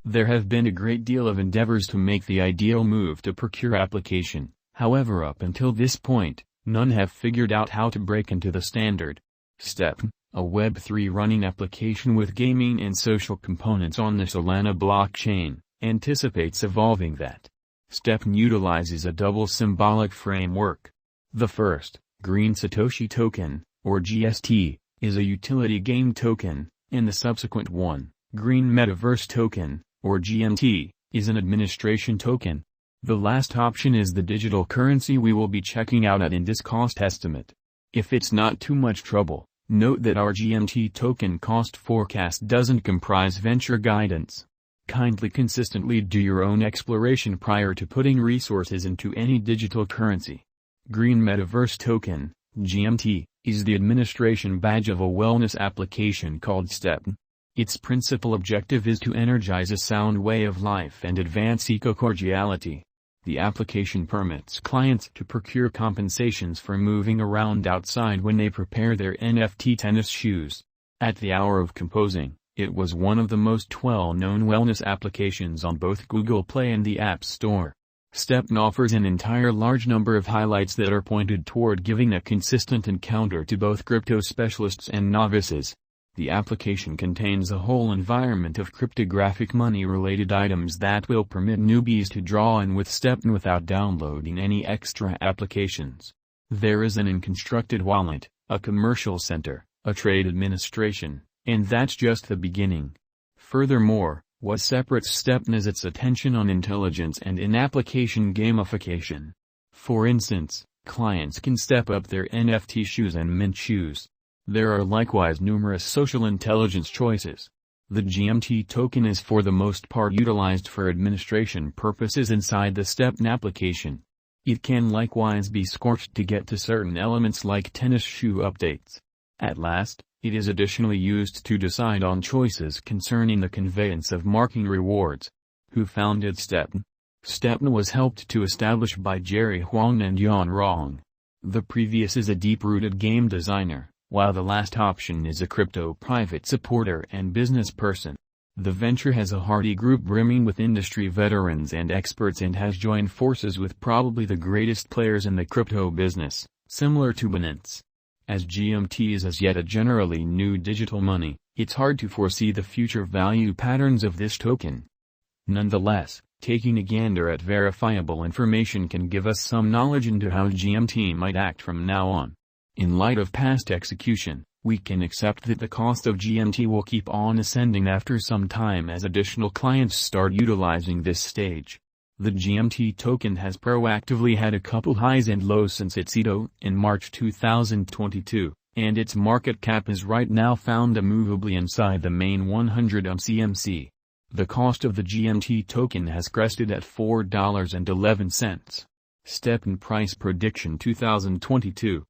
There have been a great deal of endeavors to make the ideal move to procure application, however up until this point, none have figured out how to break into the standard. Stepn, a Web3 running application with gaming and social components on the Solana blockchain, anticipates evolving that. Stepn utilizes a double symbolic framework. The first, Green Satoshi Token, or GST, is a utility game token, and the subsequent one, Green Metaverse Token, or GMT, is an administration token. The last option is the digital currency we will be checking out at in this cost estimate. If it's not too much trouble, note that our GMT token cost forecast doesn't comprise venture guidance. Kindly consistently do your own exploration prior to putting resources into any digital currency. Green Metaverse Token, GMT, is the administration badge of a wellness application called Stepn. Its principal objective is to energize a sound way of life and advance eco-cordiality. The application permits clients to procure compensations for moving around outside when they prepare their NFT tennis shoes. At the hour of composing, it was one of the most well-known wellness applications on both Google Play and the App Store. Stepn offers an entire large number of highlights that are pointed toward giving a consistent encounter to both crypto specialists and novices. The application contains a whole environment of cryptographic money-related items that will permit newbies to draw in with Stepn without downloading any extra applications. There is an unconstructed wallet, a commercial center, a trade administration, and that's just the beginning. Furthermore, what separates Stepn is its attention on intelligence and in-application gamification. For instance, clients can step up their NFT shoes and mint shoes. There are likewise numerous social intelligence choices. The GMT token is for the most part utilized for administration purposes inside the Stepn application. It can likewise be scorched to get to certain elements like tennis shoe updates. At last, it is additionally used to decide on choices concerning the conveyance of marking rewards. Who founded Stepn? Stepn was helped to establish by Jerry Huang and Yan Rong. The previous is a deep-rooted game designer, while the last option is a crypto private supporter and business person. The venture has a hardy group brimming with industry veterans and experts and has joined forces with probably the greatest players in the crypto business, similar to Binance. As GMT is as yet a generally new digital money, it's hard to foresee the future value patterns of this token. Nonetheless, taking a gander at verifiable information can give us some knowledge into how GMT might act from now on. In light of past execution, we can accept that the cost of GMT will keep on ascending after some time as additional clients start utilizing this stage. The GMT token has proactively had a couple highs and lows since its IDO in March 2022, and its market cap is right now found immovably inside the main 100 CMC. The cost of the GMT token has crested at $4.11. Stepn price prediction 2022.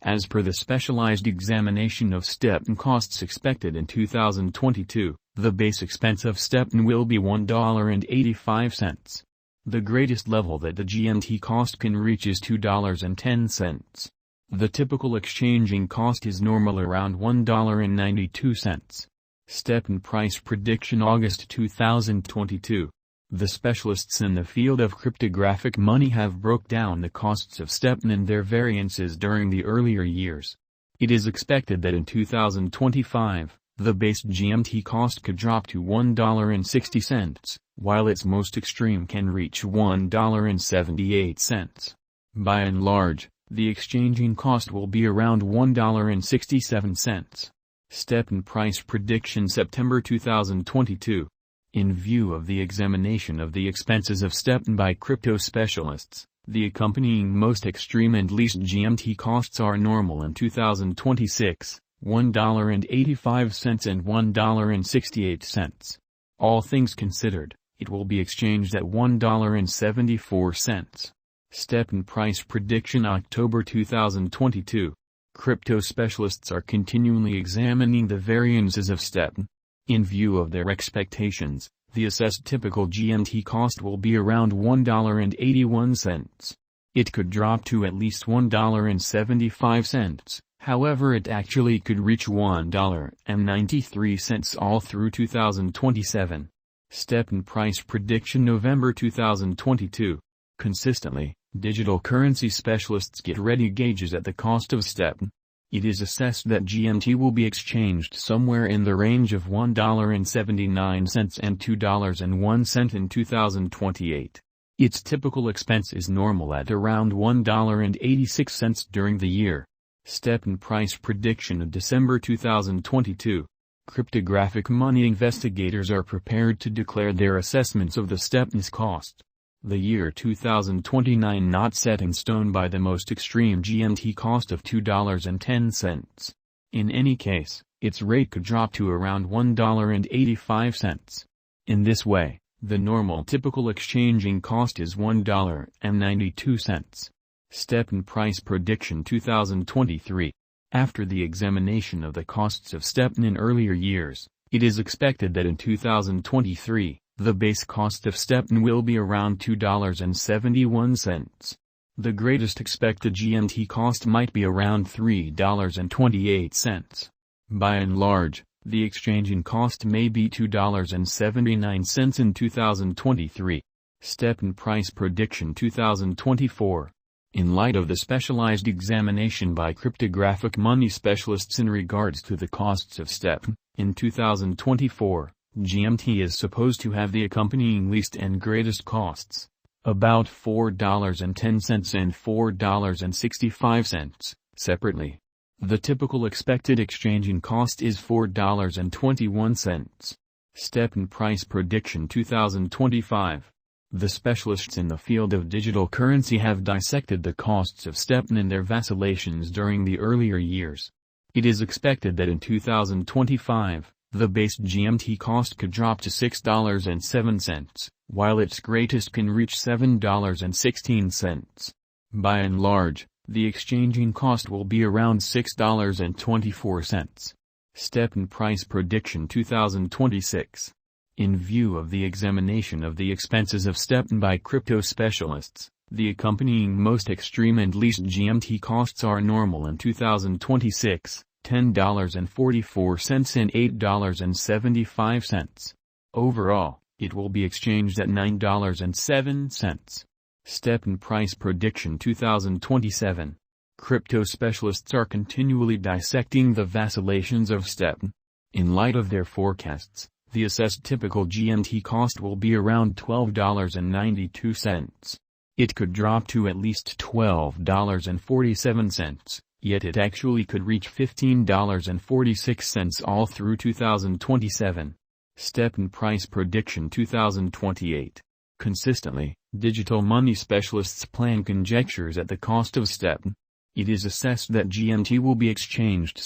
As per the specialized examination of Stepn costs expected in 2022, the base expense of Stepn will be $1.85. The greatest level that the GMT cost can reach is $2.10. The typical exchanging cost is normal around $1.92. Stepn price prediction August 2022. The specialists in the field of cryptographic money have broke down the costs of Stepn and their variances during the earlier years. It is expected that in 2025, the base GMT cost could drop to $1.60, while its most extreme can reach $1.78. By and large, the exchanging cost will be around $1.67. Stepn price prediction September 2022. In view of the examination of the expenses of Stepn by crypto specialists, the accompanying most extreme and least GMT costs are normal in 2026, $1.85 and $1.68. All things considered, it will be exchanged at $1.74. Stepn price prediction October 2022. Crypto specialists are continually examining the variances of Stepn. In view of their expectations, the assessed typical GMT cost will be around $1.81. It could drop to at least $1.75, however it actually could reach $1.93 all through 2027. Stepn price prediction November 2022. Consistently, digital currency specialists get ready gauges at the cost of Stepn. It is assessed that GMT will be exchanged somewhere in the range of $1.79 and $2.01 in 2028. Its typical expense is normal at around $1.86 during the year. Stepn price prediction of December 2022. Cryptographic money investigators are prepared to declare their assessments of the Stepn's cost. The year 2029 not set in stone by the most extreme GMT cost of $2.10. In any case, its rate could drop to around $1.85. In this way, the normal typical exchanging cost is $1.92. Stepn price prediction 2023. After the examination of the costs of Stepn in earlier years, it is expected that in 2023, the base cost of Stepn will be around $2.71. The greatest expected GMT cost might be around $3.28. By and large, the exchanging cost may be $2.79 in 2023. Stepn price prediction 2024. In light of the specialized examination by cryptographic money specialists in regards to the costs of Stepn, in 2024, GMT is supposed to have the accompanying least and greatest costs, about $4.10 and $4.65, separately. The typical expected exchanging cost is $4.21. Stepn price prediction 2025. The specialists in the field of digital currency have dissected the costs of Stepn and their vacillations during the earlier years. It is expected that in 2025, the base GMT cost could drop to $6.07, while its greatest can reach $7.16. By and large, the exchanging cost will be around $6.24. Stepn price prediction 2026. In view of the examination of the expenses of Stepn by crypto specialists, the accompanying most extreme and least GMT costs are normal in 2026, $10.44 and $8.75. Overall, it will be exchanged at $9.07. Stepn price prediction 2027. Crypto specialists are continually dissecting the vacillations of Stepn. In light of their forecasts, the assessed typical GMT cost will be around $12.92. It could drop to at least $12.47, yet it actually could reach $15.46 all through 2027. Stepn price prediction 2028. Consistently, digital money specialists plan conjectures at the cost of Stepn. It is assessed that GMT will be exchanged